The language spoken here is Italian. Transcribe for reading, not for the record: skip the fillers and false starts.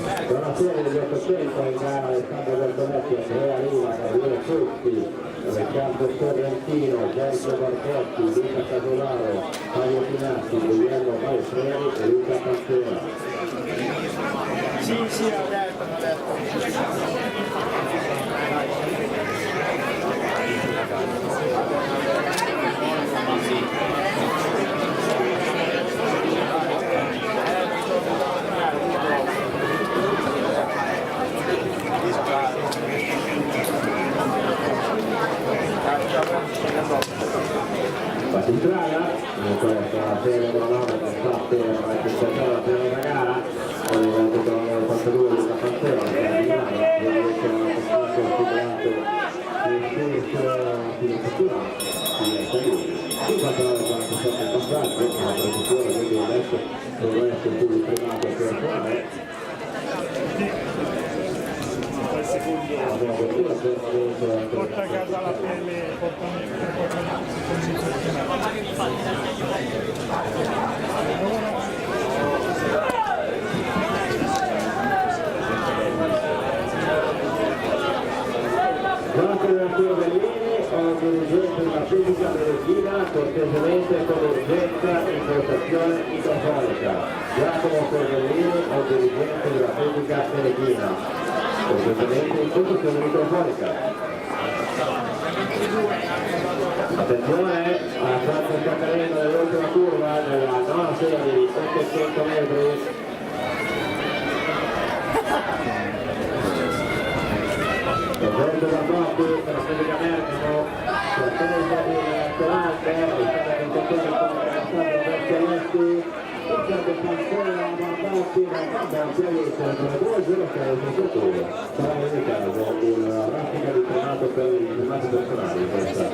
Buonasera degli 800 in gara Alessandro BERTOLETTI, Andrea RIVA, Gabriele Riccardo SERRENTINO, Giorgio BARBOTTI, Luca CASOLARO, Fabio FINAZZI, Guglielmo BALESTRERI e Luca PANZERA. Sì, ho detto. Entrata, questa serie cronometra che sta per iniziare la prima gara, con il numero 42 Luca Panzera, che è di Milano, ovviamente una possibilità di cultura, in quanto alla 47 il passaggio, una produzione, quindi adesso dovrebbe essere più il primato per me. Porta a casa la pelle, Grazie della Bellini, ho dirigente della fisica dell'Ina, cortesemente con urgenza in postazione microfonica. Giacomo Bellini, ho dirigente della fisica dell'Ina, cortesemente in postazione microfonica. Attenzione alla quarta scaccamento dell'ultima curva della nona serie di 800 metri. Giorgio Barbotti per la fisica Mercano, sorpresa di Volante, ricade l'intenzione con Alessandro Bertolletti, Riccardo Panzera, Barbotti, Riccardo aiuta con 2-0-6 sul turno. Sarà in caso una raffica di primato per i primati personali, questa